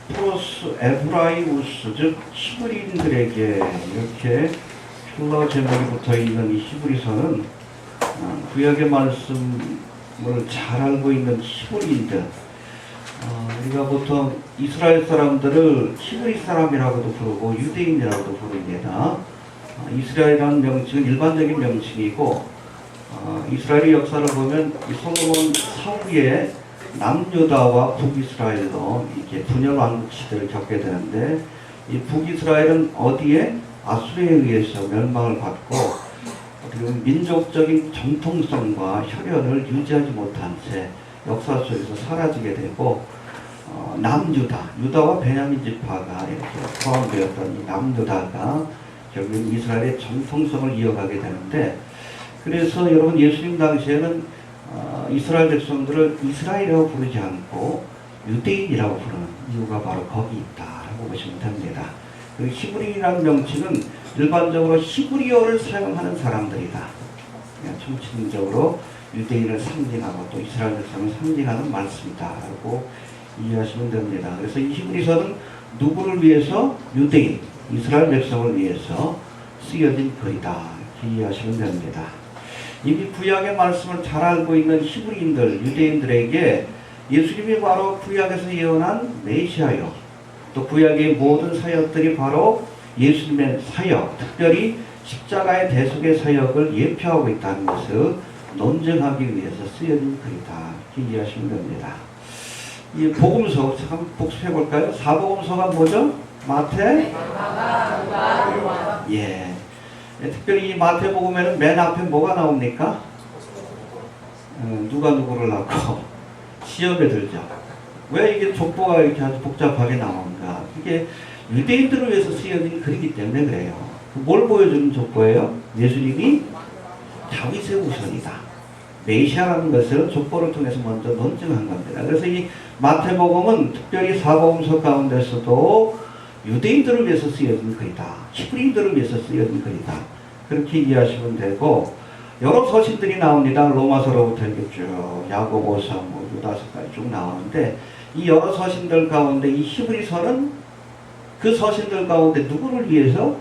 프로스 에브라이우스, 즉 히브리인들에게 이렇게 필러 제목이 붙어있는 이 히브리서는 구약의 말씀을 잘 알고 있는 히브리인들, 우리가 보통 이스라엘 사람들을 히브리 사람이라고도 부르고 유대인이라고도 부릅니다. 이스라엘이라는 명칭은 일반적인 명칭이고, 이스라엘의 역사를 보면 이 솔로몬 사후에 남유다와 북이스라엘로 이렇게 분열 왕국 시대를 겪게 되는데, 이 북이스라엘은 어디에? 아수르에 의해서 멸망을 받고, 그리고 민족적인 정통성과 혈연을 유지하지 못한 채 역사 속에서 사라지게 되고, 남유다, 유다와 베냐민 지파가 이렇게 포함되었던 이 남유다가 결국 이스라엘의 정통성을 이어가게 되는데, 그래서 여러분 예수님 당시에는 이스라엘 백성들을 이스라엘이라고 부르지 않고 유대인이라고 부르는 이유가 바로 거기 있다라고 보시면 됩니다. 그 히브리라는 명칭은 일반적으로 히브리어를 사용하는 사람들이다. 총칭적으로 유대인을 상징하고 또 이스라엘 백성을 상징하는 말씀이다라고 이해하시면 됩니다. 그래서 이 히브리서는 누구를 위해서? 유대인, 이스라엘 백성을 위해서 쓰여진 글이다. 이렇게 이해하시면 됩니다. 이미 구약의 말씀을 잘 알고 있는 히브리인들, 유대인들에게 예수님이 바로 구약에서 예언한 메시아요, 또 구약의 모든 사역들이 바로 예수님의 사역, 특별히 십자가의 대속의 사역을 예표하고 있다는 것을 논증하기 위해서 쓰여진 글이다. 이렇게 이해하시면 됩니다. 이 복음서 한번 복습해 볼까요? 사복음서가 뭐죠? 마태, 예. 특별히 이 마태복음에는 맨 앞에 뭐가 나옵니까? 누가 누구를 낳고 시험에 들죠. 왜 이게 족보가 이렇게 아주 복잡하게 나오는가? 이게 유대인들을 위해서 쓰여진 글이기 때문에 그래요. 뭘 보여주는 족보예요? 예수님이 다윗의 후손이다, 메시아라는 것을 족보를 통해서 먼저 논증한 겁니다. 그래서 이 마태복음은 특별히 사복음서 가운데서도 유대인들을 위해서 쓰여진 글이다, 히브리인들을 위해서 쓰여진 글이다, 그렇게 이해하시면 되고, 여러 서신들이 나옵니다. 로마서로부터 이렇게 쭉 야고보서, 유다서까지 쭉 나오는데, 이 여러 서신들 가운데 이 히브리서는 그 서신들 가운데 누구를 위해서?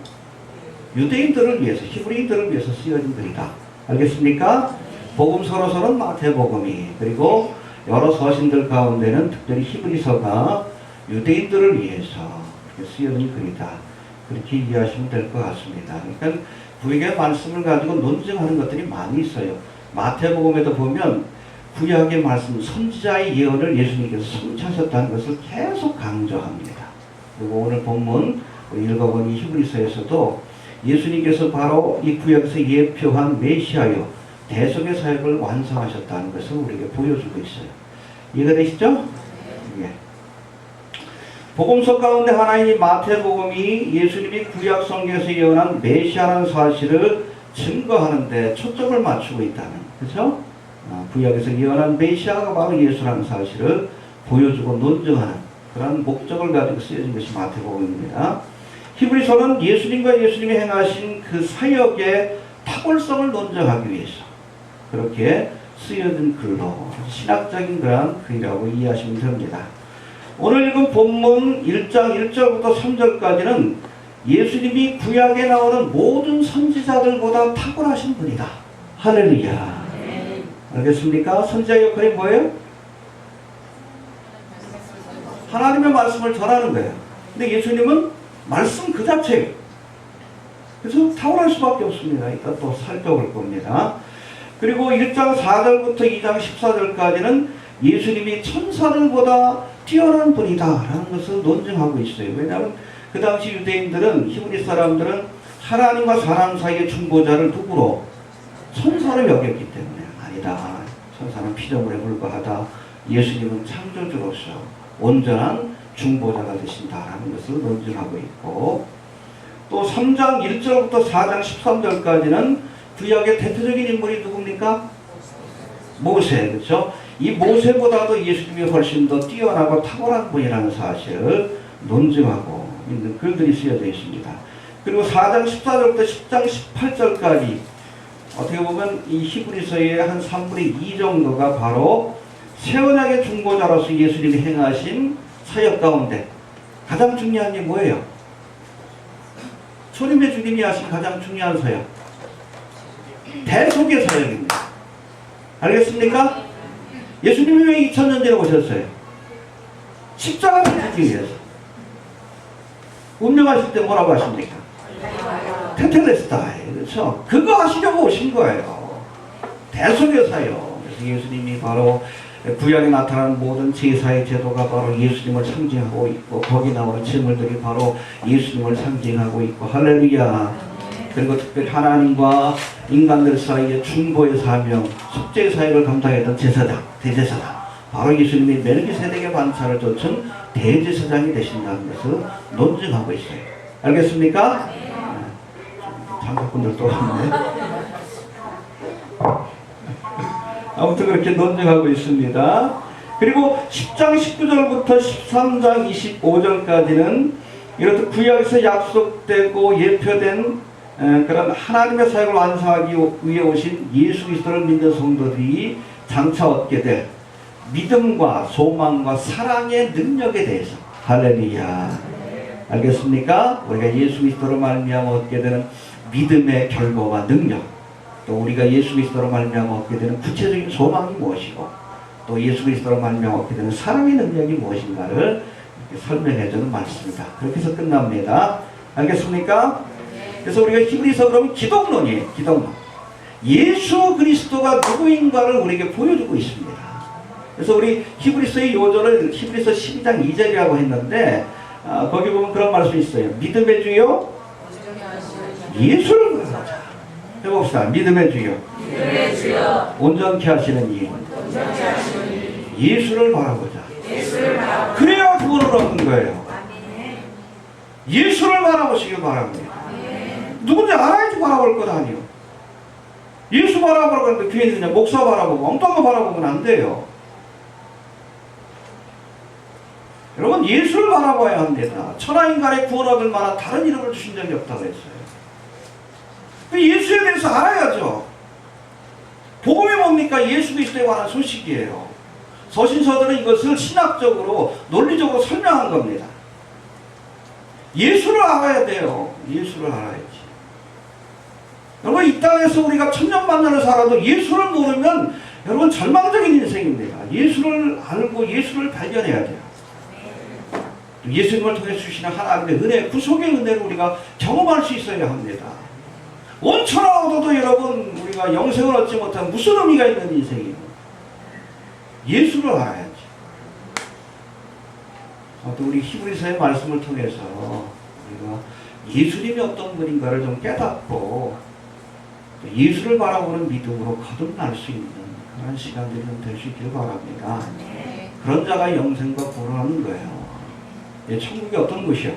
유대인들을 위해서, 히브리인들을 위해서 쓰여진 글이다. 알겠습니까? 복음서로서는 마태복음이, 그리고 여러 서신들 가운데는 특별히 히브리서가 유대인들을 위해서 쓰여진 글이다. 그렇게 이해하시면 될 것 같습니다. 그러니까 구약의 말씀을 가지고 논증하는 것들이 많이 있어요. 마태복음에도 보면 구약의 말씀, 선지자의 예언을 예수님께서 성취하셨다는 것을 계속 강조합니다. 그리고 오늘 본문 읽어본 이 히브리서에서도 예수님께서 바로 이 구약에서 예표한 메시아요, 대속의 사역을 완성하셨다는 것을 우리에게 보여주고 있어요. 이해가 되시죠? 예. 복음서 가운데 하나인 마태복음이 예수님이 구약 성경에서 예언한 메시아라는 사실을 증거하는데 초점을 맞추고 있다는, 그렇죠? 구약에서 예언한 메시아가 바로 예수라는 사실을 보여주고 논증하는 그런 목적을 가지고 쓰여진 것이 마태복음입니다. 히브리서는 예수님과 예수님이 행하신 그 사역의 탁월성을 논증하기 위해서 그렇게 쓰여진 글로 신학적인 그런 글이라고 이해하시면 됩니다. 오늘 읽은 본문 1장 1절부터 3절까지는 예수님이 구약에 나오는 모든 선지자들보다 탁월하신 분이다. 할렐루야. 알겠습니까? 선지자의 역할이 뭐예요? 하나님의 말씀을 전하는 거예요. 근데 예수님은 말씀 그 자체예요. 그래서 탁월할 수밖에 없습니다. 이따 또 살펴볼 겁니다. 그리고 1장 4절부터 2장 14절까지는 예수님이 천사들보다 뛰어난 분이다 라는 것을 논증하고 있어요. 왜냐하면 그 당시 유대인들은, 히브리 사람들은 하나님과 사람 사이의 중보자를 누구로? 천사를 여겼기 때문에 아니다, 천사는 피조물에 불과하다, 예수님은 창조주로서 온전한 중보자가 되신다라는 것을 논증하고 있고, 또 3장 1절부터 4장 13절까지는 구약의 대표적인 인물이 누굽니까? 모세, 그렇죠? 이 모세보다도 예수님이 훨씬 더 뛰어나고 탁월한 분이라는 사실을 논증하고 있는 글들이 쓰여져 있습니다. 그리고 4장 14절부터 10장 18절까지 어떻게 보면 이 히브리서의 한 3분의 2 정도가 바로 새 언약의 중보자로서 예수님이 행하신 사역 가운데 가장 중요한 게 뭐예요? 초림의 주님이 하신 가장 중요한 사역, 대속의 사역입니다. 알겠습니까? 예수님이 왜 2000년 전에 오셨어요? 십자가를 지기 위해서. 운명하실 때 뭐라고 하십니까? 테텔레스타이. 그렇죠? 그거 하시려고 오신 거예요. 대속의 사역. 그래서 예수님이 바로 구약에 나타나는 모든 제사의 제도가 바로 예수님을 상징하고 있고, 거기 나오는 제물들이 바로 예수님을 상징하고 있고, 할렐루야. 그리고 특별히 하나님과 인간들 사이의 중보의 사명, 속죄의 사역을 감당했던 제사장, 대제사장, 바로 예수님이 멜기세덱의 반차를 좇은 대제사장이 되신다는 것을 논증하고 있어요. 알겠습니까? 장사꾼들 또 왔네. 아무튼 그렇게 논증하고 있습니다. 그리고 10장 19절부터 13장 25절까지는 이렇듯 구약에서 약속되고 예표된 그런 하나님의 사역을 완성하기 위해 오신 예수 그리스도를 믿는 성도들이 장차 얻게 될 믿음과 소망과 사랑의 능력에 대해서, 할렐루야. 알겠습니까? 우리가 예수 그리스도로 말미암아 얻게 되는 믿음의 결과와 능력, 또 우리가 예수 그리스도로 말미암아 얻게 되는 구체적인 소망이 무엇이고, 또 예수 그리스도로 말미암아 얻게 되는 사랑의 능력이 무엇인가를 이렇게 설명해 주는 말씀입니다. 그렇게 해서 끝납니다. 알겠습니까? 그래서 우리가 히브리서 그러면 기독론이에요. 기독론. 예수 그리스도가 누구인가를 우리에게 보여주고 있습니다. 그래서 우리 히브리서의 요절을 히브리서 12장 2절이라고 했는데, 거기 보면 그런 말씀이 있어요. 믿음의 주요 예수를 바라보자. 해봅시다. 믿음의 주요 온전케 하시는 이 예수를 바라보자. 그래야 구원을 얻는 거예요. 예수를 바라보시길 바랍니다. 누군지 알아야지 바라볼 것 아니에요. 예수 바라보라고 하는데 귀에 그냥 목사 바라보고 엉뚱한 거 바라보면 안 돼요. 여러분, 예수를 바라봐야 합니다. 천하인간의 구원 얻을 만한 다른 이름을 주신 적이 없다고 했어요. 예수에 대해서 알아야죠. 복음이 뭡니까? 예수 그리스도에 관한 소식이에요. 서신서들은 이것을 신학적으로 논리적으로 설명한 겁니다. 예수를 알아야 돼요. 예수를 알아야지. 여러분, 이 땅에서 우리가 천년만년을 살아도 예수를 모르면 여러분 절망적인 인생입니다. 예수를 알고 예수를 발견해야 돼요. 예수님을 통해 주시는 하나님의 은혜, 구속의 은혜를 우리가 경험할 수 있어야 합니다. 온천하 얻어도 여러분 우리가 영생을 얻지 못한 무슨 의미가 있는 인생이에요? 예수를 알아야지. 또 우리 히브리서의 말씀을 통해서 우리가 예수님이 어떤 분인가를 좀 깨닫고 예수를 바라보는 믿음으로 거듭날 수 있는 그런 시간들이 좀 될 수 있길 바랍니다. 그런 자가 영생과 구원을 얻는 거예요. 천국이 어떤 곳이요?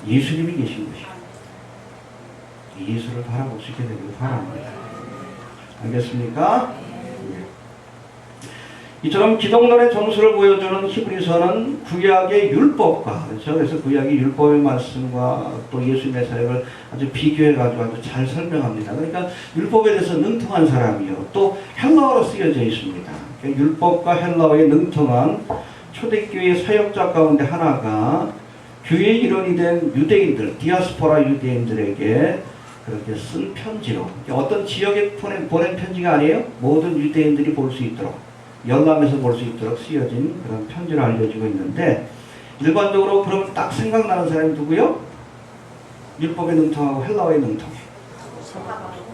예수님이 계신 곳이요. 예수를 바라볼 수 있게 되길 바랍니다. 알겠습니까? 이처럼 기독론의 정수를 보여주는 히브리서는 구약의 율법과, 그렇죠? 그래서 구약의 율법의 말씀과 또 예수님의 사역을 아주 비교해가지고 아주 잘 설명합니다. 그러니까 율법에 대해서 능통한 사람이요. 또 헬라어로 쓰여져 있습니다. 그러니까 율법과 헬라어에 능통한 초대교회 사역자 가운데 하나가 교회의 일원이 된 유대인들, 디아스포라 유대인들에게 그렇게 쓴 편지로, 어떤 지역에 보낸 편지가 아니에요. 모든 유대인들이 볼 수 있도록, 열람에서 볼 수 있도록 쓰여진 그런 편지로 알려지고 있는데, 일반적으로 그러면 딱 생각나는 사람이 누구요? 율법에 능통하고 헬라어에 능통해.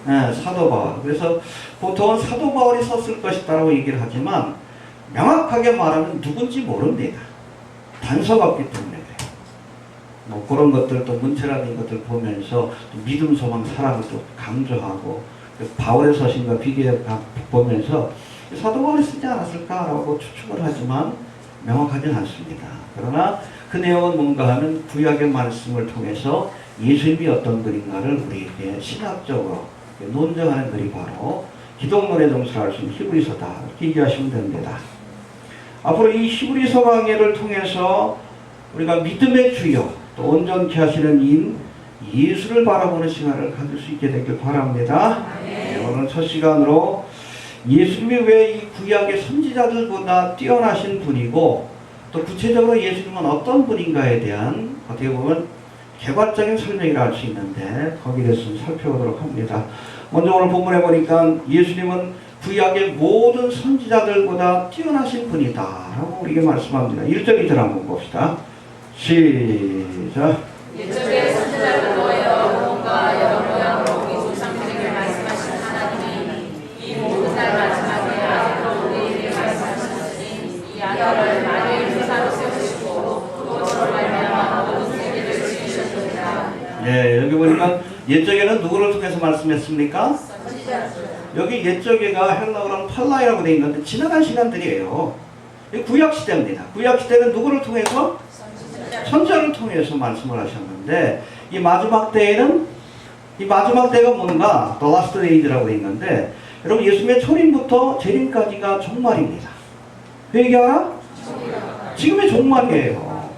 네, 사도 바울. 그래서 보통은 사도 바울이 썼을 것이다라고 얘기를 하지만 명확하게 말하면 누군지 모릅니다. 단서가 없기 때문에 그래요. 뭐 그런 것들, 또 문체라는 것들 보면서 믿음, 소망, 사랑을 또 강조하고, 바울의 서신과 비교해 보면서 사도 바울이 쓰지 않았을까라고 추측을 하지만 명확하지는 않습니다. 그러나 그 내용은 뭔가 하면 구약의 말씀을 통해서 예수님이 어떤 분인가를 우리에게 신학적으로 논증하는 글이 바로 기독론의 정수를 알 수 있는 히브리서다, 이렇게 얘기하시면 됩니다. 앞으로 이 히브리서 강해를 통해서 우리가 믿음의 주요, 또 온전케 하시는 인 예수를 바라보는 시간을 가질 수 있게 되길 바랍니다. 네, 오늘 첫 시간으로 예수님이 왜 이 구약의 선지자들보다 뛰어나신 분이고 또 구체적으로 예수님은 어떤 분인가에 대한 어떻게 보면 개괄적인 설명이라 할 수 있는데 거기에 대해서 좀 살펴보도록 합니다. 먼저 오늘 본문에 보니까 예수님은 구약의 모든 선지자들보다 뛰어나신 분이다 라고 우리에게 말씀합니다. 1절 2절 한번 봅시다. 시작. 옛적의 선지자를 모여 몸과 여러 모양으로 우리 조상들에게 말씀하신 하나님이 이 모든 날 마지막에 아들로 우리에게 말씀하셨으니 이 아들을 만일 회사로 세우시고 그것으로 말미암아 모든 세계를 지으셨느니라. 예, 여기 보니까 옛적에는 누구를 통해서 말씀했습니까? 여기 옛적에가 헬라어로는 팔라이라고 되어 있는데 지나간 시간들이에요. 구약 시대입니다. 구약 시대는 누구를 통해서? 선지자를 통해서 말씀을 하셨는데 이 마지막 때에는 이 마지막 때가 뭔가 The Last Days라고 되어 있는데 여러분 예수님의 초림부터 재림까지가 종말입니다. 그 얘기 알아? 지금이 종말이에요.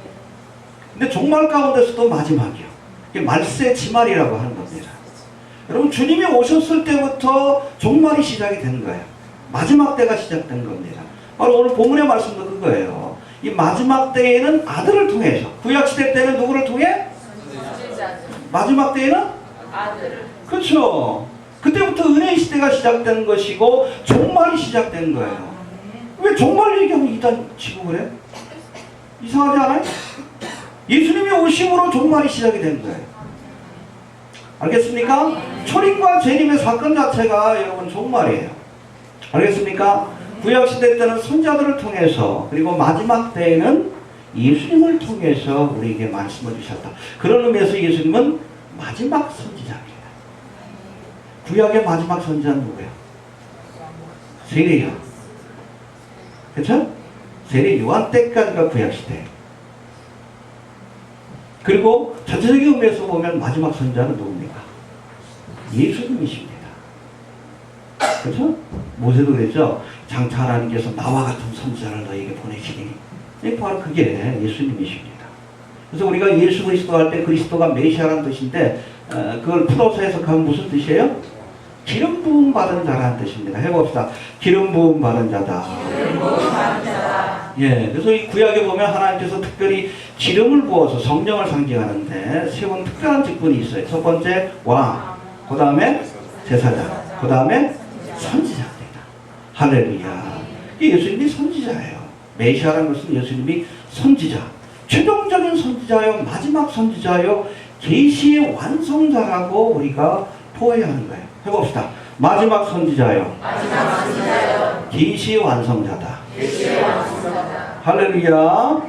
근데 종말 가운데서도 마지막이요. 이게 말세 지말이라고 하는 겁니다. 여러분 주님이 오셨을 때부터 종말이 시작이 된 거예요. 마지막 때가 시작된 겁니다. 바로 오늘 본문의 말씀도 그거예요. 이 마지막 때에는 아들을 통해서 구약시대 때는 누구를 통해? 마지막 때에는? 아들을. 그렇죠. 그때부터 은혜의 시대가 시작된 것이고 종말이 시작된 거예요. 왜 종말 얘기하면 이단 치고 그래? 이상하지 않아요? 예수님이 오심으로 종말이 시작이 된 거예요. 알겠습니까? 초림과 재림의 사건 자체가 여러분 종말이에요. 알겠습니까? 구약시대 때는 선자들을 통해서 그리고 마지막 때에는 예수님을 통해서 우리에게 말씀을 주셨다. 그런 의미에서 예수님은 마지막 선지자입니다. 구약의 마지막 선지자는 누구예요? 세례요. 그렇죠? 세례 요한 때까지가 구약시대예요. 그리고 전체적인 의미에서 보면 마지막 선지자는 누굽니까? 예수님이십니다. 그렇죠? 모세도 그랬죠? 장차 하나님께서 나와 같은 선지자를 너에게 보내시니 바로 그게 예수님이십니다. 그래서 우리가 예수 그리스도 할 때 그리스도가 메시아라는 뜻인데 그걸 풀어서 해석하면 무슨 뜻이에요? 기름 부음 받은 자라는 뜻입니다. 해봅시다. 기름 부음 받은 자다. 기름 부음 받은 자다. 예, 그래서 이 구약에 보면 하나님께서 특별히 기름을 부어서 성령을 상징하는데 세운 특별한 직분이 있어요. 첫 번째 왕, 그 다음에 제사장, 그 다음에 선지자입니다. 할렐루야. 예수님이 선지자예요. 메시아라는 것은 예수님이 선지자, 최종적인 선지자요, 마지막 선지자요, 계시의 완성자라고 우리가 보아야 하는 거예요. 해봅시다. 마지막 선지자요, 마지막 선지자요, 계시의 완성자다. 계시의 완성자다. 할렐루야.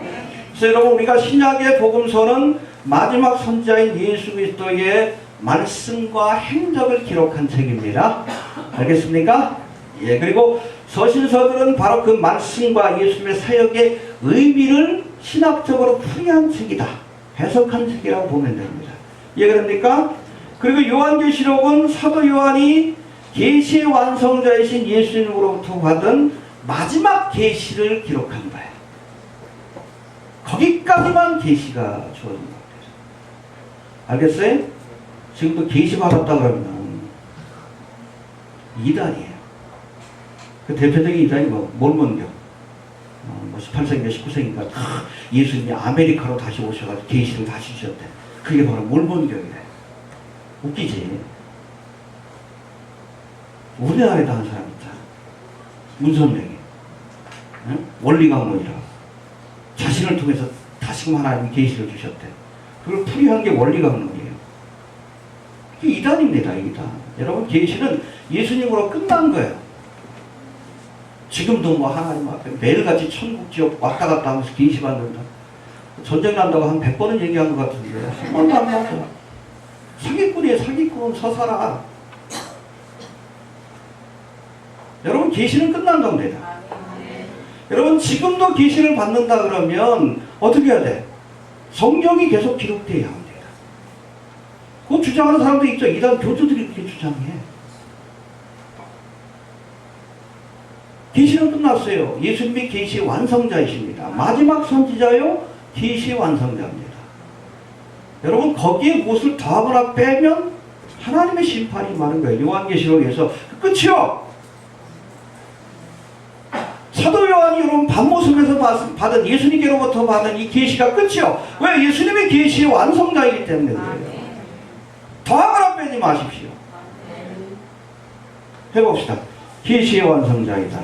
그래서 여러분 우리가 신약의 복음서는 마지막 선지자인 예수 그리스도의 말씀과 행적을 기록한 책입니다. 알겠습니까? 예, 그리고 서신서들은 바로 그 말씀과 예수님의 사역의 의미를 신학적으로 풀이한 책이다. 해석한 책이라고 보면 됩니다. 이해됩니까? 그리고 요한계시록은 사도 요한이 계시의 완성자이신 예수님으로부터 받은 마지막 계시를 기록한 거예요. 거기까지만 계시가 주어진 겁니다. 알겠어요? 지금도 계시 받았다 그러면 이단이에요. 그 대표적인 이단이 몰몬교. 18세기인가 19세기인가 예수님이 아메리카로 다시 오셔가지고 계시를 다시 주셨대. 그게 바로 몰몬교예요. 웃기지? 우리나라에도 한 사람 있잖아. 문선명이. 응? 원리강론이라고. 자신을 통해서 다시금 하나님이 계시를 주셨대. 그걸 풀이한 게 원리강론이에요. 이게 이단입니다. 이단. 여러분 계시는 예수님으로 끝난 거예요. 지금도 뭐 하나님 앞에 매일같이 천국 지옥 왔다 갔다 하면서 계시 받는다. 전쟁 난다고 한 100번은 얘기한 것 같은데 한 번도 안 맞아. 사기꾼이에요. 사기꾼 서사라. 여러분 계시는 끝난 겁니다. 여러분 지금도 계시를 받는다 그러면 어떻게 해야 돼? 성경이 계속 기록되어야 합니다. 그거 주장하는 사람도 있죠. 이단 교주들이 그렇게 주장해. 계시는 끝났어요. 예수님이 계시의 완성자이십니다. 마지막 선지자요, 계시의 완성자입니다. 여러분 거기에 무엇을 더하거나 빼면 하나님의 심판이 많은 거예요. 요한계시록에서 끝이요. 사도 요한이 여러분 반모섬에서 받은 예수님께로부터 받은 이 계시가 끝이요. 왜? 예수님의 계시의 완성자이기 때문에 그래요. 더하거나 빼지 마십시오. 해봅시다. 계시의 완성자이다.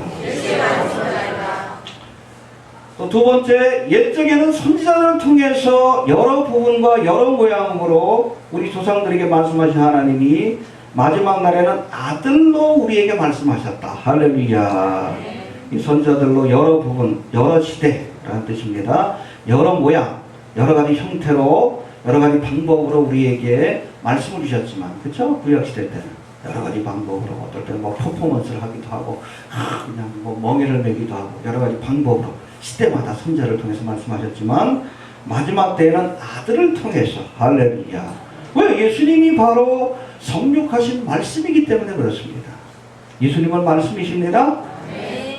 또 두 번째, 옛적에는 선지자들을 통해서 여러 부분과 여러 모양으로 우리 조상들에게 말씀하신 하나님이 마지막 날에는 아들로 우리에게 말씀하셨다. 할렐루야. 이 선지자들로 여러 부분, 여러 시대라는 뜻입니다. 여러 모양, 여러 가지 형태로, 여러 가지 방법으로 우리에게 말씀을 주셨지만, 그쵸? 구약시대 때는 여러 가지 방법으로, 어떨 때는 뭐 퍼포먼스를 하기도 하고, 그냥 뭐 멍에를 매기도 하고, 여러 가지 방법으로 시대마다 선지자를 통해서 말씀하셨지만, 마지막 때에는 아들을 통해서, 할렐루야. 왜? 예수님이 바로 성육하신 말씀이기 때문에 그렇습니다. 예수님은 말씀이십니다.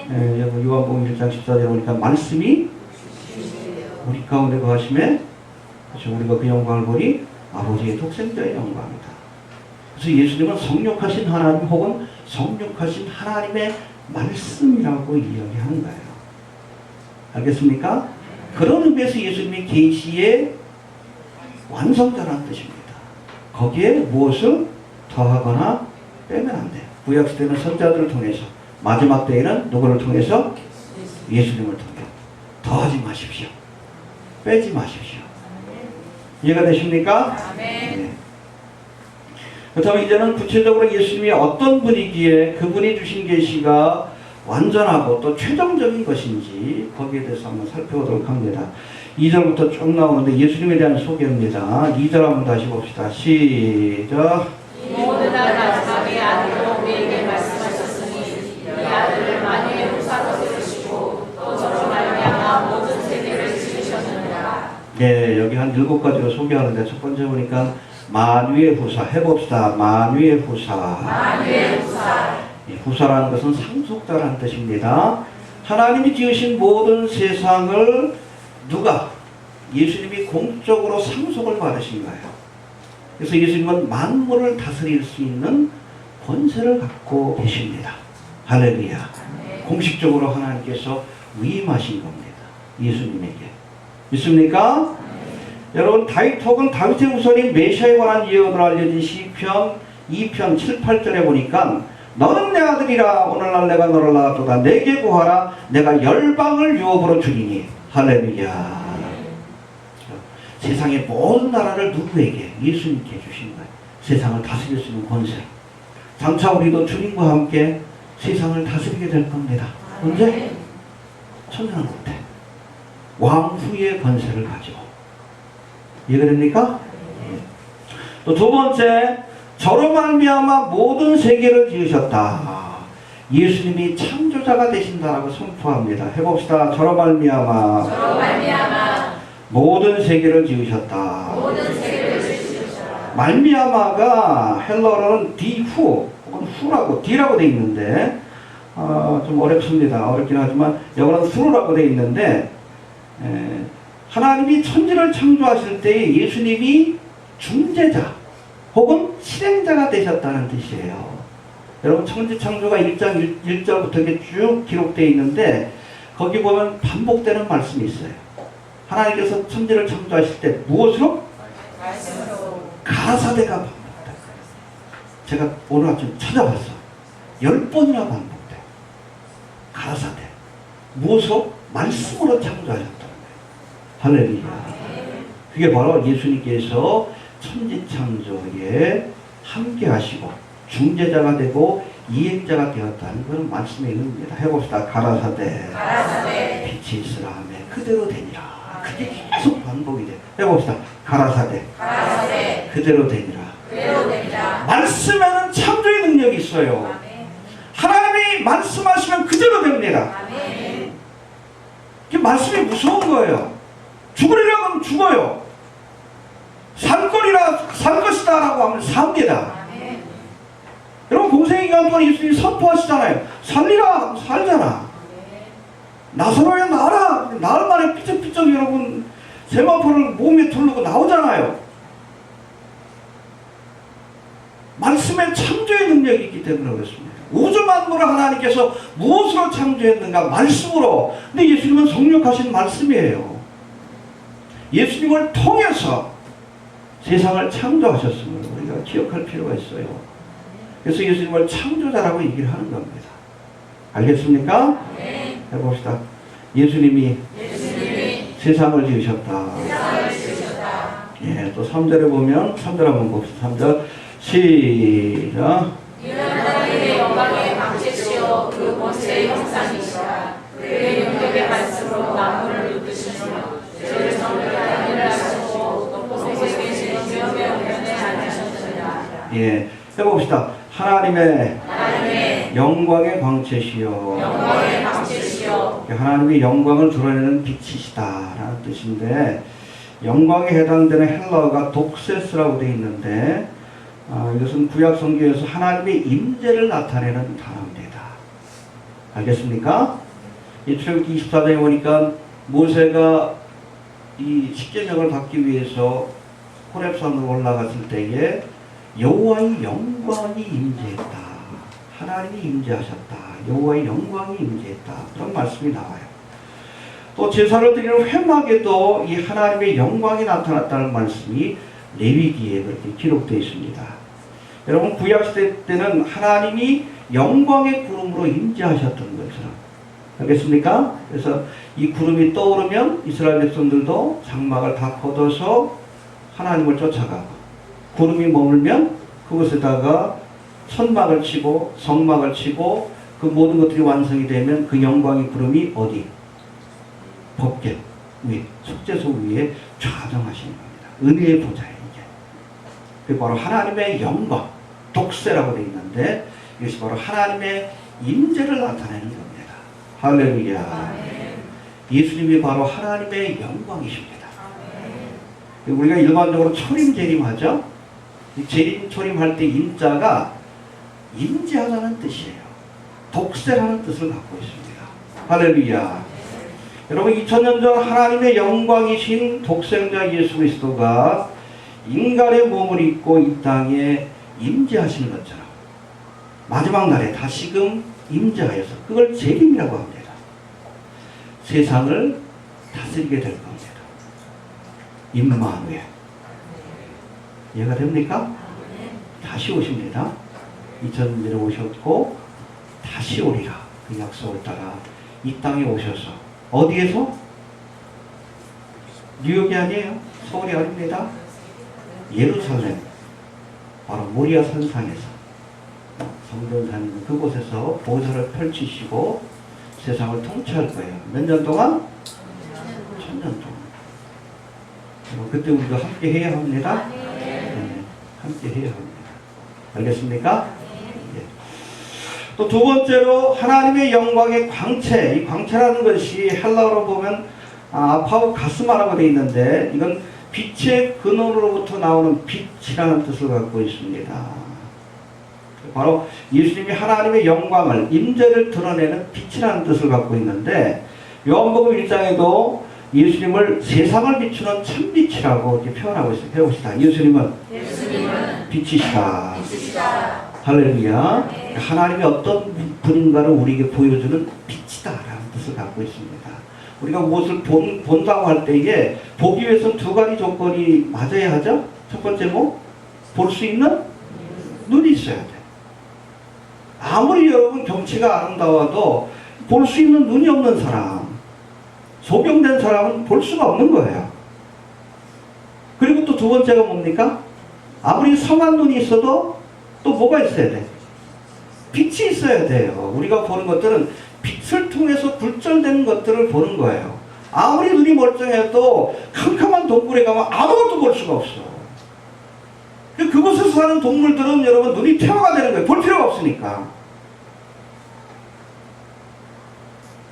네, 요한복음 1장 14절에 보니까 말씀이 우리 가운데 거하심에 그렇죠. 우리가 그 영광을 보니 아버지의 독생자의 영광이다. 그래서 예수님은 성육하신 하나님 혹은 성육하신 하나님의 말씀이라고 이야기하는 거예요. 알겠습니까? 그런 의미에서 예수님이 계시의 완성자라는 뜻입니다. 거기에 무엇을 더하거나 빼면 안 돼요. 구약시대는 선지자들을 통해서, 마지막 때에는 누구를 통해서? 예수님을 통해. 더하지 마십시오. 빼지 마십시오. 이해가 되십니까? 네. 그렇다면 이제는 구체적으로 예수님이 어떤 분이기에 그분이 주신 계시가 완전하고 또 최종적인 것인지 거기에 대해서 한번 살펴보도록 합니다. 2절부터 쭉 나오는데 예수님에 대한 소개입니다. 2절 한번 다시 봅시다. 시작. 이 모든 날 마지막에 아들로 우리에게 말씀하셨으니 이 아들을 만유의 후사로 세우시고 또 저로 말미암아 모든 세계를 지으셨느니라. 네, 여기 한 7가지로 소개하는데 첫 번째 보니까 만유의 후사. 해봅시다. 만유의 후사. 만유의 후사. 후사라는 것은 상속자라는 뜻입니다. 하나님이 지으신 모든 세상을 누가? 예수님이 공적으로 상속을 받으신 거예요. 그래서 예수님은 만물을 다스릴 수 있는 권세를 갖고 계십니다. 할렐루야. 공식적으로 하나님께서 위임하신 겁니다. 예수님에게. 믿습니까? 여러분, 다윗 혹은 다윗의 후손인 메시아에 관한 예언으로 알려진 시편 2편 7, 8절에 보니까 너는 내 아들이라 오늘날 내가 너를 낳았도다. 내게 구하라. 내가 열방을 유업으로 주리니. 할렐루야. 세상의 모든 나라를 누구에게? 예수님께 주신 거예요. 세상을 다스릴 수 있는 권세. 장차 우리도 주님과 함께 세상을 다스리게 될 겁니다. 언제? 천년왕국 때. 왕후의 권세를 가지고. 이해가 됩니까? 또 두 번째, 저로 말미암아 모든 세계를 지으셨다. 예수님이 창조자가 되신다라고 선포합니다. 해봅시다. 저로 말미암아 모든 세계를 지으셨다. 모든 세계를 지으셨다. 말미암아가 헬러어로는 디후 혹은 후라고 디라고 되어 있는데 좀 어렵습니다. 어렵긴 하지만 영어로는 수로라고 되어 있는데 하나님이 천지를 창조하실 때 예수님이 중재자 혹은 실행자가 되셨다는 뜻이에요. 여러분 천지 창조가 1장 1절부터 이렇게 쭉 기록되어 있는데 거기 보면 반복되는 말씀이 있어요. 하나님께서 천지를 창조하실 때 무엇으로? 말씀으로. 가라사대가 반복돼. 제가 오늘 아침 찾아봤어. 10번이나 반복돼. 가라사대. 무엇으로? 말씀으로 창조하셨다는 거예요. 할렐루야. 그게 바로 예수님께서 천지 창조에 함께 하시고 중재자가 되고 이행자가 되었다는 그런 말씀의 의미입니다. 해봅시다. 가라사대 빛이 있으라 하며 그대로 되니라. 그게 계속 반복이 돼. 해봅시다. 가라사대 그대로 되니라. 말씀에는 창조의 능력이 있어요. 하나님이 말씀하시면 그대로 됩니다. 그 말씀이 무서운 거예요. 죽으리라고 하면 죽어요. 살 것이다 라고 하면 삽니다. 여러분 공생기간 동안 예수님이 선포하시잖아요. 살리라 살잖아. 나사로야 나라. 나흘 만에 삐쩍삐쩍 여러분 세마포를 몸에 두르고 나오잖아요. 말씀에 창조의 능력이 있기 때문에 그렇습니다. 우주 만물을 하나님께서 무엇으로 창조했는가? 말씀으로. 근데 예수님은 성육하신 말씀이에요. 예수님을 통해서 세상을 창조하셨음을 우리가 기억할 필요가 있어요. 그래서 예수님을 창조자라고 얘기를 하는 겁니다. 알겠습니까? 네. 해봅시다. 예수님이 세상을 지으셨다. 예, 또 3절에 보면 3절 한번 봅시다. 3절 시작. 이는 하나님의 영광의 광채시요 그 본체의 형상이시라. 그의 능력의 말씀으로 만물을 이끄시며 죄를 정결하게 일을 하시고 높으신 계신 주님의 우편에 앉으셨느니라. 예, 해봅시다. 하나님의 영광의 광채시요. 영광의 광채시요. 하나님의 영광을 드러내는 빛이시다라는 뜻인데, 영광에 해당되는 헬라어가 독세스라고 되어 있는데, 이것은 구약 성경에서 하나님의 임재를 나타내는 단어입니다. 알겠습니까? 이 출애굽기 24장에 보니까 모세가 이 십계명을 받기 위해서 호렙산으로 올라갔을 때에 여호와의 영광이 임재했다. 하나님이 임재하셨다. 여호와의 영광이 임재했다. 그런 말씀이 나와요. 또 제사를 드리는 회막에도 이 하나님의 영광이 나타났다는 말씀이 레위기에 그렇게 기록되어 있습니다. 여러분, 구약시대 때는 하나님이 영광의 구름으로 임재하셨던 것처럼, 알겠습니까? 그래서 이 구름이 떠오르면 이스라엘 백성들도 장막을 다 걷어서 하나님을 쫓아가고, 구름이 머물면 그곳에다가 천막을 치고 성막을 치고, 그 모든 것들이 완성이 되면 그 영광의 구름이 어디? 법궤 위에, 속죄소 위에 좌정하시는 겁니다. 은혜의 보좌예요, 이게. 그게 바로 하나님의 영광, 독세라고 되어 있는데, 이것이 바로 하나님의 임재를 나타내는 겁니다. 할렐루야. 예수님이 바로 하나님의 영광이십니다. 우리가 일반적으로 초림 재림하죠. 재림 초림할 때 임자가 임재하다는 뜻이에요. 독세라는 뜻을 갖고 있습니다. 할렐루야. 여러분, 2000년 전 하나님의 영광이신 독생자 예수 그리스도가 인간의 몸을 입고 이 땅에 임재하시는 것처럼 마지막 날에 다시금 임재하여서, 그걸 재림이라고 합니다. 세상을 다스리게 될 겁니다. 임마누엘. 이해가 됩니까? 다시 오십니다. 2000년 전에 오셨고 다시 오리라. 그 약속을 따라 이 땅에 오셔서, 어디에서? 뉴욕이 아니에요. 서울이 아닙니다. 예루살렘, 바로 모리아 산상에서, 성전산 그곳에서 보좌를 펼치시고 세상을 통치할 거예요. 몇 년 동안? 1000년 동안. 그때 우리가 함께 해야 합니다. 네, 함께 해야 합니다. 알겠습니까? 네. 또 두 번째로 하나님의 영광의 광채. 이 광채라는 것이 헬라어로 보면 아파우 가스마라고 되어 있는데, 이건 빛의 근원으로부터 나오는 빛이라는 뜻을 갖고 있습니다. 바로 예수님이 하나님의 영광을, 임재를 드러내는 빛이라는 뜻을 갖고 있는데, 요한복음 1장에도 예수님을 세상을 비추는 참빛이라고 이렇게 표현하고 있어요. 배웁시다. 예수님은 빛이시다. 할렐루야. 네. 하나님이 어떤 분인가를 우리에게 보여주는 빛이다라는 뜻을 갖고 있습니다. 우리가 무엇을 본다고 할 때에 보기 위해서는 두 가지 조건이 맞아야 하죠. 첫 번째 볼 수 있는 눈이 있어야 돼. 아무리 여러분 경치가 아름다워도 볼 수 있는 눈이 없는 사람, 소경된 사람은 볼 수가 없는 거예요. 그리고 또 두 번째가 뭡니까? 아무리 성한 눈이 있어도 또 뭐가 있어야 돼? 빛이 있어야 돼요. 우리가 보는 것들은 빛을 통해서 굴절되는 것들을 보는 거예요. 아무리 눈이 멀쩡해도 캄캄한 동굴에 가면 아무것도 볼 수가 없어. 그곳에서 사는 동물들은 여러분 눈이 퇴화가 되는 거예요. 볼 필요가 없으니까.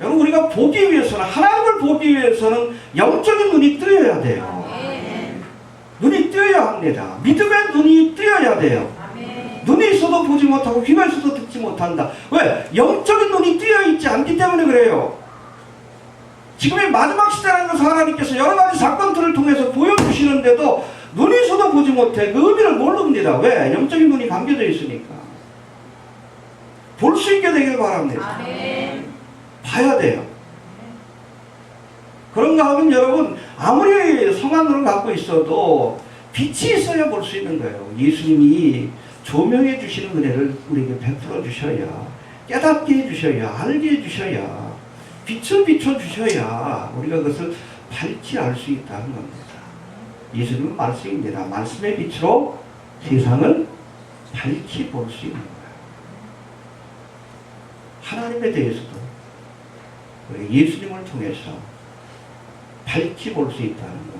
여러분, 우리가 보기 위해서는, 하나님을 보기 위해서는 영적인 눈이 뜨여야 돼요. 눈이 뜨여야 합니다. 믿음의 눈이 뜨여야 돼요. 눈이 있어도 보지 못하고 귀가 있어도 듣지 못한다. 왜? 영적인 눈이 뜨여있지 않기 때문에 그래요. 지금의 마지막 시대라는 것을 하나님께서 여러 가지 사건들을 통해서 보여주시는데도 눈이 있어도 보지 못해. 그 의미를 모릅니다. 왜? 영적인 눈이 감겨져 있으니까. 볼 수 있게 되길 바랍니다. 아멘. 봐야 돼요. 그런가 하면 여러분, 아무리 성한 눈을 갖고 있어도 빛이 있어야 볼 수 있는 거예요. 예수님이 조명해 주시는 은혜를 우리에게 베풀어 주셔야, 깨닫게 해 주셔야, 알게 해 주셔야, 빛을 비춰 주셔야 우리가 그것을 밝히 알 수 있다는 겁니다. 예수님은 말씀입니다. 말씀의 빛으로 세상을 밝히 볼 수 있는 거예요. 하나님에 대해서도 예수님을 통해서 밝히 볼 수 있다는 것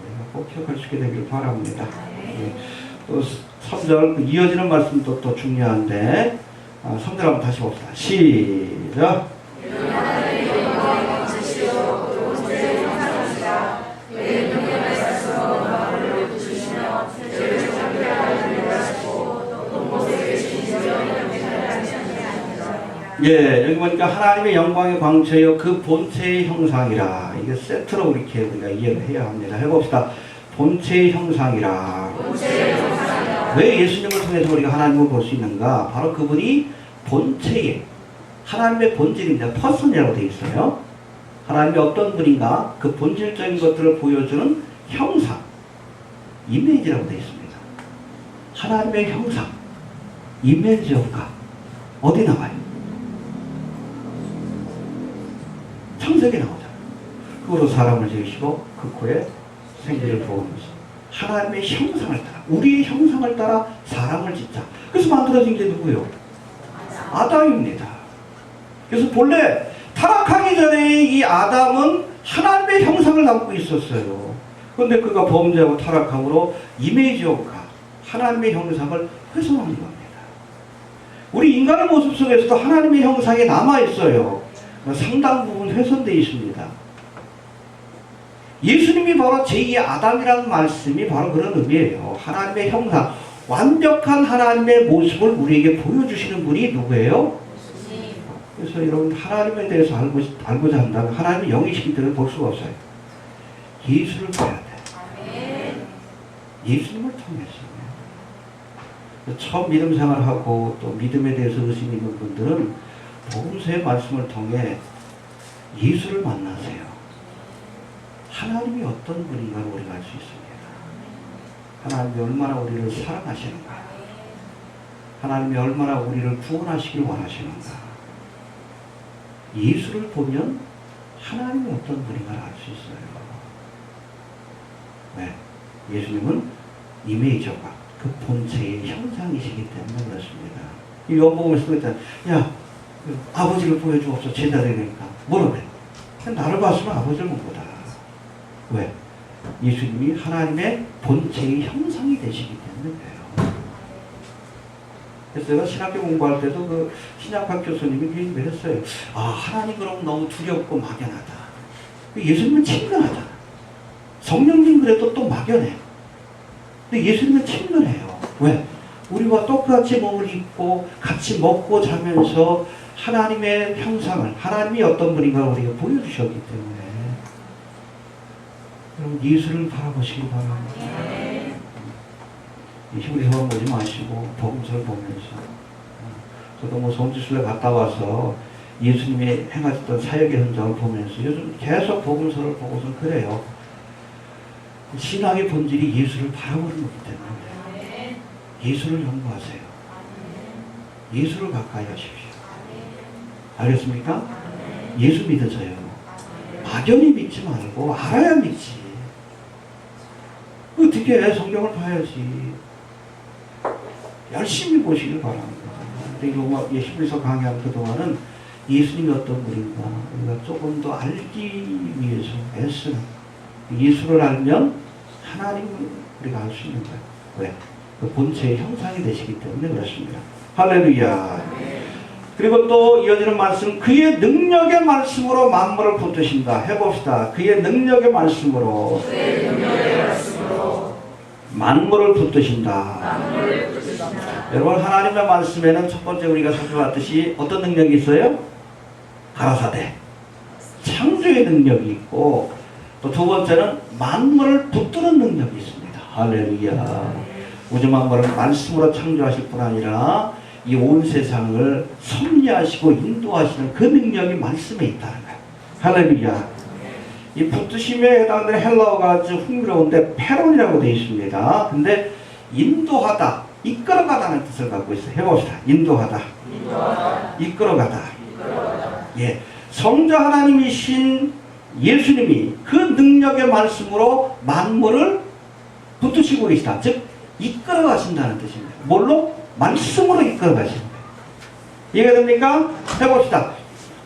우리가 꼭 기억할 수 있게 되길 바랍니다. 또 3절 이어지는 말씀도 또 중요한데 3절 한번 다시 봅시다. 시작. 예, 여기 보니까 하나님의 영광의 광채여 그 본체의 형상이라. 이게 세트로 이렇게 우리가 이해를 해야 합니다. 해봅시다. 본체의 형상이라. 왜 예수님을 통해서 우리가 하나님을 볼 수 있는가? 바로 그분이 본체의, 하나님의 본질입니다. 퍼슨이라고 되어 있어요. 하나님이 어떤 분인가? 그 본질적인 것들을 보여주는 형상, 이미지라고 되어 있습니다. 하나님의 형상, 이미지 오브 갓. 어디 나와요? 창세기 나오잖아요. 그거로 사람을 지으시고 그 코에 생기를 부으면서 하나님의 형상을 따라, 우리의 형상을 따라 사람을 짓자. 그래서 만들어진 게 누구요? 아담입니다. 그래서 본래 타락하기 전에 이 아담은 하나님의 형상을 담고 있었어요. 그런데 그가 범죄하고 타락함으로 이미지 오브 갓, 하나님의 형상을 훼손한 겁니다. 우리 인간의 모습 속에서도 하나님의 형상이 남아있어요. 상당 부분 훼손되어 있습니다. 예수님이 바로 제2의 아담이라는 말씀이 바로 그런 의미예요. 하나님의 형상, 완벽한 하나님의 모습을 우리에게 보여주시는 분이 누구예요? 그래서 여러분 하나님에 대해서 알고자 한다면 하나님의 영이시기 때문에 볼 수가 없어요. 예수를 봐야 돼. 예수님을 통해서. 처음 믿음 생활하고 또 믿음에 대해서 의심 있는 분들은 복음서의 말씀을 통해 예수를 만나세요. 하나님이 어떤 분인가를 우리가 알 수 있습니다. 하나님이 얼마나 우리를 사랑하시는가, 하나님이 얼마나 우리를 구원하시길 원하시는가. 예수를 보면 하나님이 어떤 분인가를 알 수 있어요. 왜? 예수님은 이미지가 그 본체의 형상이시기 때문에 그렇습니다. 이 요한복음에서 그랬잖아요. 야, 아버지를 보여주옵소서. 제자들이니까 뭐라 그래? 나를 봤으면 아버지를 못 보다. 왜? 예수님이 하나님의 본체의 형상이 되시기 때문에 그래요. 그래서 제가 신학교 공부할 때도 그 신약학 교수님이 그 얘기를 했어요. 아, 하나님 그럼 너무 두렵고 막연하다. 예수님은 친근하잖아. 성령님 그래도 또 막연해. 근데 예수님은 친근해요. 왜? 우리와 똑같이 몸을 입고 같이 먹고 자면서 하나님의 형상을, 하나님이 어떤 분인가 우리가 보여주셨기 때문에 여러분 예수를 바라보시기 바랍니다. 히브리서만 보지 마시고 복음서를 보면서, 저도 뭐 성지순례 갔다 와서 예수님이 행하셨던 사역의 흔적을 보면서 요즘 계속 복음서를 보고서 그래요. 신앙의 본질이 예수를 바라보는 거기 때문에 예수를 연구하세요. 예수를 가까이 하십시오. 알겠습니까? 예수 믿으세요. 막연히 믿지 말고 알아야 믿지. 어떻게 성경을 봐야지. 열심히 보시길 바랍니다. 근데 이거 히브리서 강의하는 그동안은 예수님이 어떤 분인가 우리가 조금 더 알기 위해서 애쓰는, 예수를 알면 하나님을 우리가 알 수 있는 거예요. 왜? 그 본체의 형상이 되시기 때문에 그렇습니다. 할렐루야. 그리고 또 이어지는 말씀, 그의 능력의 말씀으로 만물을 붙드신다. 해봅시다. 그의 능력의 말씀으로 만물을 붙드신다. 여러분 하나님의 말씀에는 첫 번째 우리가 살펴봤듯이 어떤 능력이 있어요? 가라사대, 창조의 능력이 있고, 또 두 번째는 만물을 붙드는 능력이 있습니다. 할렐루야. 우주 만물을 말씀으로 창조하실 뿐 아니라 이 온 세상을 섭리하시고 인도하시는 그 능력이 말씀에 있다는 거예요. 할렐루야. 이 붙드심에 해당되는 헬라어가 아주 흥미로운데 페론이라고 되어 있습니다. 근데 인도하다, 이끌어가다는 뜻을 갖고 있어요. 해봅시다. 인도하다. 이끌어가다. 예. 성자 하나님이신 예수님이 그 능력의 말씀으로 만물을 붙드시고 계시다. 즉 이끌어가신다는 뜻입니다. 뭘로? 말씀으로 이끌어가신다. 이해가 됩니까? 해봅시다.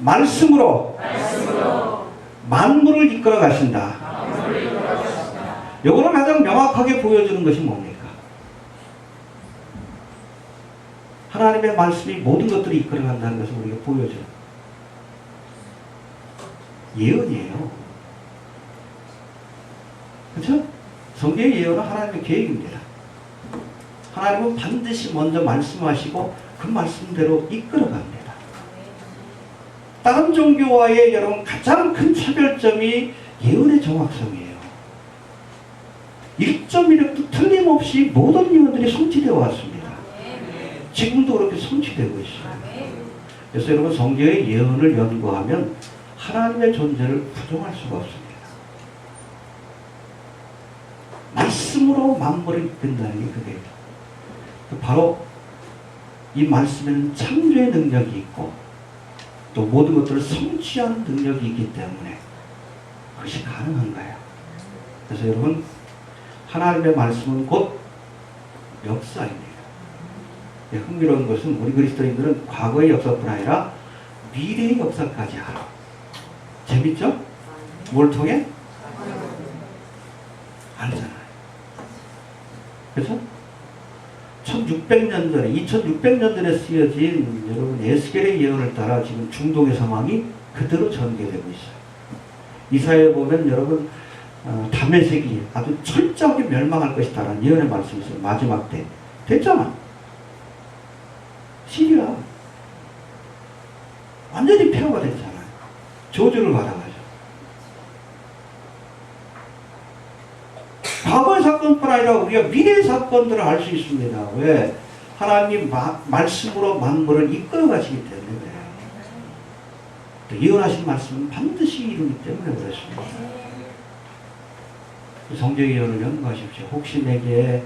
말씀으로 만물을 이끌어가신다. 요거를 가장 명확하게 보여주는 것이 뭡니까? 하나님의 말씀이 모든 것들을 이끌어간다는 것을 우리가 보여줘요. 예언이에요. 그렇죠? 성경의 예언은 하나님의 계획입니다. 하나님은 반드시 먼저 말씀하시고 그 말씀대로 이끌어갑니다. 다른 종교와의 여러분 가장 큰 차별점이 예언의 정확성이에요. 1.1획도 틀림없이 모든 예언들이 성취되어 왔습니다. 지금도 그렇게 성취되고 있어요. 그래서 여러분 성경의 예언을 연구하면 하나님의 존재를 부정할 수가 없습니다. 말씀으로 만물을 이끈다는 게 그게요. 바로 이 말씀에는 창조의 능력이 있고 또 모든 것들을 성취하는 능력이 있기 때문에 그것이 가능한 거예요. 그래서 여러분 하나님의 말씀은 곧 역사입니다. 흥미로운 것은 우리 그리스도인들은 과거의 역사뿐 아니라 미래의 역사까지 알아. 재밌죠? 뭘 통해? 알잖아요. 그래서 1600년 전에 2600년 전에 쓰여진 여러분 에스겔의 예언을 따라 지금 중동의 상황이 그대로 전개되고 있어요. 이사야에 보면 여러분 다메섹이 아주 철저하게 멸망할 것이다라는 예언의 말씀이 있어요. 마지막 때 됐잖아. 시리아 완전히 폐허가 됐잖아요. 저주를 받아가지고 과거의 사건뿐 아니라 우리가 미래의 사건들을 알 수 있습니다. 왜? 하나님이 말씀으로 만물을 이끌어 가시기 때문에 그래요. 또 예언하신 말씀은 반드시 이루기 때문에 그렇습니다. 성경의 예언을 연구하십시오. 혹시 내게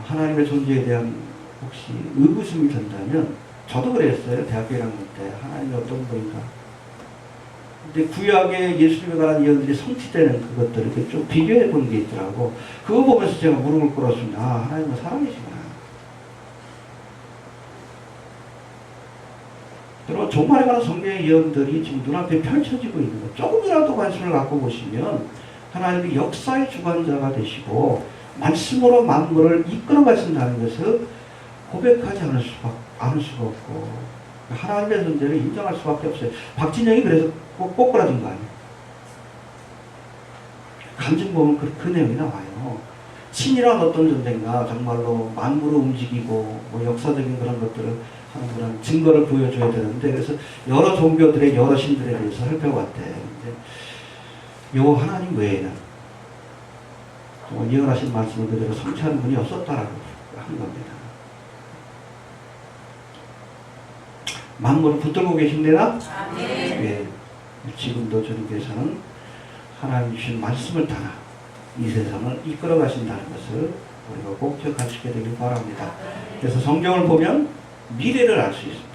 하나님의 존재에 대한 혹시 의구심이 든다면 저도 그랬어요. 대학교 1학년 때 하나님이 어떤 분인가. 근데 구약에 예수님에 관한 예언들이 성취되는 그것들을 이렇게 좀 비교해 본 게 있더라고. 그거 보면서 제가 무릎을 꿇었습니다. 아, 하나님은 살아계시구나. 여러분, 종말에 관한 성경의 예언들이 지금 눈앞에 펼쳐지고 있는 것. 조금이라도 관심을 갖고 보시면 하나님이 역사의 주관자가 되시고 말씀으로 만물을 이끌어 가신다는 것을 고백하지 않을 수가 없고 하나님의 존재를 인정할 수밖에 없어요. 박진영이 그래서 꼭 꼬꾸라진 거 아니에요. 간증 보면 그 내용이 나와요. 신이란 어떤 존재인가 정말로 만물을 움직이고 뭐 역사적인 그런 것들을 하는 그런 증거를 보여줘야 되는데 그래서 여러 종교들의 여러 신들에 대해서 살펴봤대. 요 하나님 외에는 예언하신 말씀을 그대로 성취하는 분이 없었다라고 하는 겁니다. 만물을 붙들고 계십니다. 예. 지금도 주님께서는 하나님 주신 말씀을 따라 이 세상을 이끌어 가신다는 것을 우리가 꼭 기억하시게 되길 바랍니다. 그래서 성경을 보면 미래를 알 수 있습니다.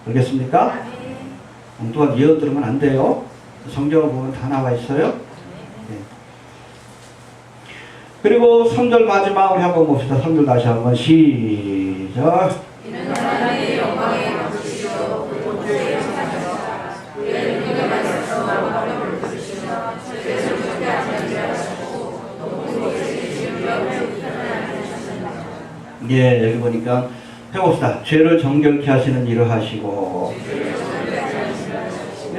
알겠습니까? 엉뚱한 예언 들으면 안 돼요. 성경을 보면 다 나와 있어요. 네. 그리고 3절 마지막 우리 한번 봅시다. 3절 다시 한번 시작. 하나님의 영광에 넘치시고 본주의 영광이시다. 우리의 능력의 말씀으로 만물을 부르시며 죄를 죽게 하시고 높은 곳에 계신 영을 하셨습니다. 예, 여기 보니까 해봅시다. 죄를 정결케 하시는 일을 하시고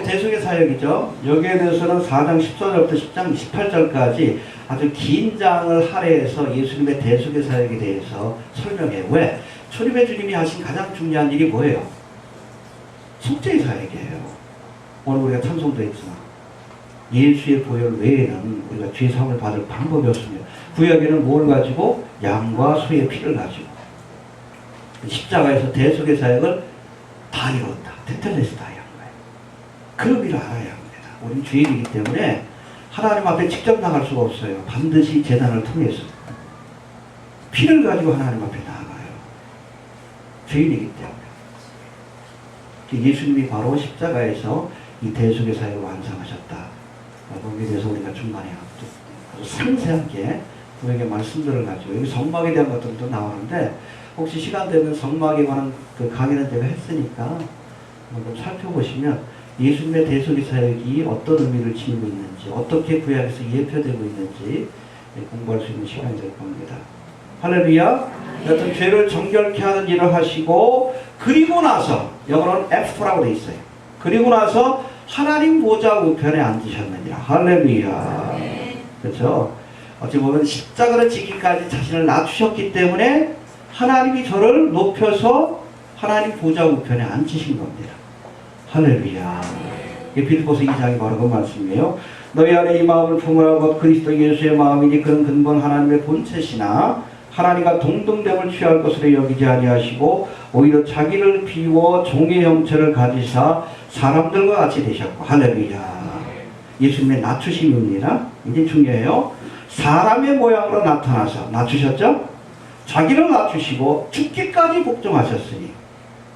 대속의 사역이죠. 여기에 대해서는 4장 14절부터 10장 28절까지 아주 긴 장을 할애해서 예수님의 대속의 사역에 대해서 설명해요. 왜? 초림의 주님이 하신 가장 중요한 일이 뭐예요? 속죄의 사역이에요. 오늘 우리가 찬송도 했지만 예수의 보혈 외에는 우리가 죄 사함을 받을 방법이 없습니다. 구약에는 뭘 가지고? 양과 소의 피를 가지고. 십자가에서 대속의 사역을 다 이뤘다. 테텔레스다이 한 거예요. 그 의미를 알아야 합니다. 우리는 죄인이기 때문에 하나님 앞에 직접 나갈 수가 없어요. 반드시 제단을 통해서 피를 가지고 하나님 앞에 나아가요. 죄인이기 때문에. 예수님이 바로 십자가에서 이 대속의 사역을 완성하셨다. 거기에 대해서 우리가 중간에 아주 상세하게 구약의 말씀들을 가지고 여기 성막에 대한 것들도 나오는데 혹시 시간 되면 성막에 관한 그 강의는 제가 했으니까 좀 살펴보시면 예수님의 대속의 사역이 어떤 의미를 지니고 있는지 어떻게 구약에서 예표되고 있는지 공부할 수 있는 시간이 될 겁니다. 할렐루야. 여튼 죄를 정결케 하는 일을 하시고 그리고 나서 영어로는 F라고 되어 있어요. 그리고 나서 하나님 보좌 우편에 앉으셨느니라. 할렐루야. 그렇죠? 어찌 보면 십자가를 지기까지 자신을 낮추셨기 때문에 하나님이 저를 높여서 하나님 보좌 우편에 앉으신 겁니다. 할렐루야. 빌립보서 2장이 바로 그 말씀이에요. 너희 안에 이 마음을 품으라. 곧 그리스도 예수의 마음이니 그는 근본 하나님의 본체시나 하나님과 동등됨을 취할 것으로 여기지 아니하시고 오히려 자기를 비워 종의 형체를 가지사 사람들과 같이 되셨고. 할렐루야. 예수님의 낮추심입니다. 이게 중요해요. 사람의 모양으로 나타나서 낮추셨죠? 자기를 낮추시고 죽기까지 복종하셨으니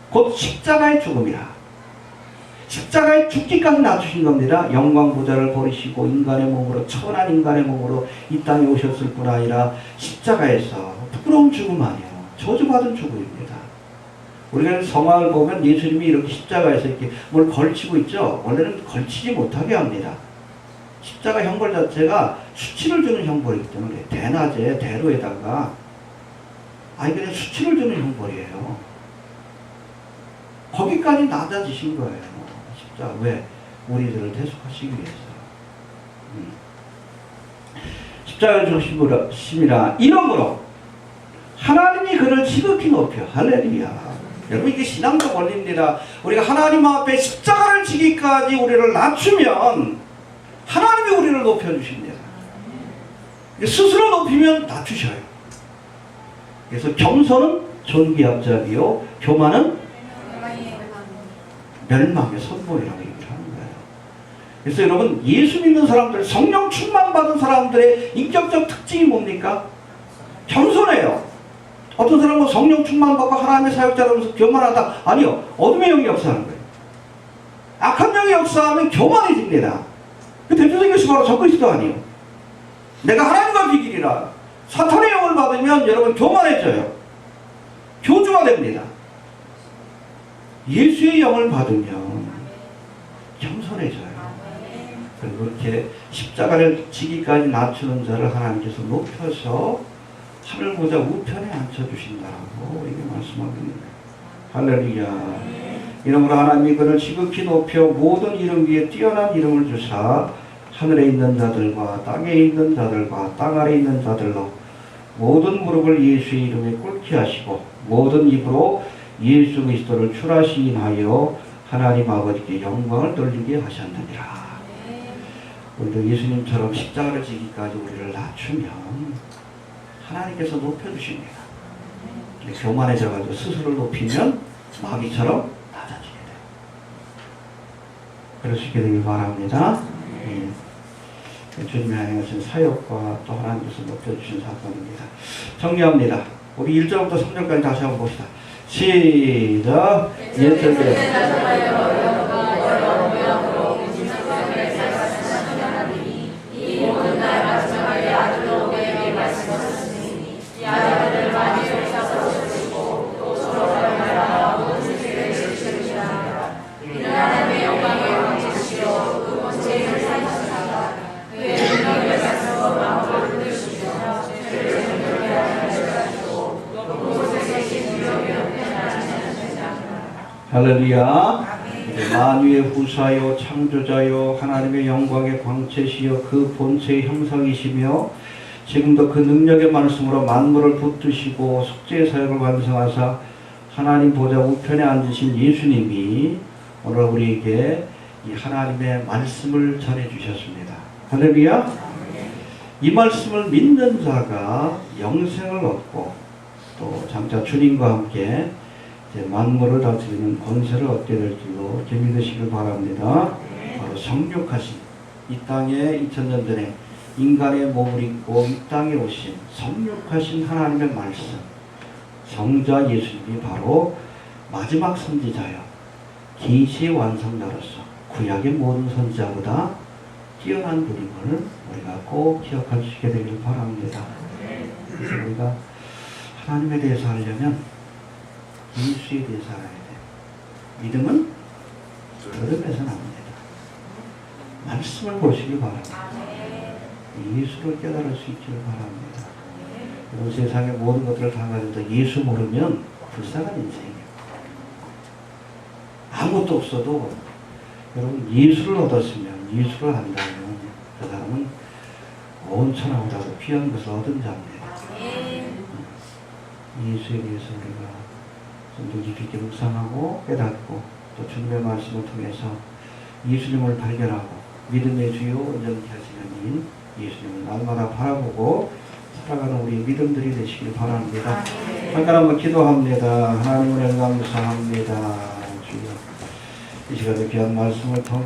곧 십자가의 죽음이라. 십자가의 죽기까지 낮추신 겁니다. 영광 보좌를 버리시고 인간의 몸으로 천한 인간의 몸으로 이 땅에 오셨을 뿐 아니라 십자가에서 부끄러운 죽음 아니에요. 저주받은 죽음입니다. 우리가 성화를 보면 예수님이 이렇게 십자가에서 이렇게 뭘 걸치고 있죠. 원래는 걸치지 못하게 합니다. 십자가 형벌 자체가 수치를 주는 형벌이기 때문에 대낮에 대로에다가 그냥 수치를 주는 형벌이에요. 거기까지 낮아지신 거예요. 십자가. 왜? 우리들을 대속하시기 위해서. 십자가 죽으심이라 이러므로 하나님이 그를 지극히 높여. 할렐루야. 여러분 이게 신앙적 원리입니다. 우리가 하나님 앞에 십자가를 지기까지 우리를 낮추면 하나님이 우리를 높여주십니다. 스스로 높이면 낮추셔요. 그래서 겸손은 존귀 앞잡이요 교만은 멸망의 선봉이라고 얘기를 하는 거예요. 그래서 여러분 예수 믿는 사람들, 성령 충만 받은 사람들의 인격적 특징이 뭡니까? 겸손해요. 어떤 사람은 성령 충만 받고 하나님의 사역자라면서 교만하다. 아니요. 어둠의 영이 역사하는 거예요. 악한 영이 역사하면 교만해집니다. 그 대표적인 것이 바로 적그리스도 아니에요. 내가 하나님과 비기리라. 사탄의 영을 받으면 여러분 교만해져요. 교주가 됩니다. 예수의 영을 받으면 겸손해져요. 그리고 그렇게 십자가를 지기까지 낮추는 자를 하나님께서 높여서 하늘 보좌 우편에 앉혀주신다고 이렇게 말씀하고 있는 거예요. 할렐루야. 이러므로 하나님이 그를 지극히 높여 모든 이름 위에 뛰어난 이름을 주사 하늘에 있는 자들과 땅에 있는 자들과 땅 아래 있는 자들로 모든 무릎을 예수의 이름에 꿇게 하시고 모든 입으로 예수 그리스도를 출하시인하여 하나님 아버지께 영광을 돌리게 하셨느니라. 우리도 예수님처럼 십자가를 지기까지 우리를 낮추면 하나님께서 높여주십니다. 교만해져가지고 스스로를 높이면 마귀처럼 낮아지게 돼요. 그럴 수 있게 되길 바랍니다. 주님이 행하신 사역과 또 하나님께서 높여주신 사건입니다. 정리합니다. 우리 1절부터 3절까지 다시 한번 봅시다. 시작. 할렐루야. 만유의 후사요 창조자요 하나님의 영광의 광채시여 그 본체의 형상이시며 지금도 그 능력의 말씀으로 만물을 붙드시고 속죄의 사역을 완성하사 하나님 보좌 우편에 앉으신 예수님이 오늘 우리에게 이 하나님의 말씀을 전해주셨습니다. 할렐루야. 이 말씀을 믿는 자가 영생을 얻고 또 장차 주님과 함께 이제 만물을 다스리는 권세를 얻게 될 줄로 믿으시길 바랍니다. 바로 성육하신 이 땅에 2000년 전에 인간의 몸을 입고 이 땅에 오신 성육하신 하나님의 말씀 성자 예수님이 바로 마지막 선지자여 계시의 완성자로서 구약의 모든 선지자보다 뛰어난 분임을 우리가 꼭 기억할 수 있게 되길 바랍니다. 그래서 우리가 하나님에 대해서 하려면 예수에 대해서 알아야 돼요. 믿음은 들음에서 납니다. 말씀을 보시기 바랍니다. 예수를 깨달을 수 있기를 바랍니다. 여러분 세상의 모든 것들을 다 가지고 예수 모르면 불쌍한 인생이에요. 아무것도 없어도 여러분 예수를 얻었으면 예수를 안다면 그 사람은 온 천하보다도 귀한 것을 얻은 자입니다. 예수에 대해서 우리가 좀 더 깊이 있게 묵상하고 깨닫고 또 주님의 말씀을 통해서 예수님을 발견하고 믿음의 주요 온전케 하시는 인 예수님을 날마다 바라보고 살아가는 우리 믿음들이 되시길 바랍니다. 잠깐 한번 기도합니다. 하나님을 감사합니다. 주여 이 시간에 귀한 말씀을 통해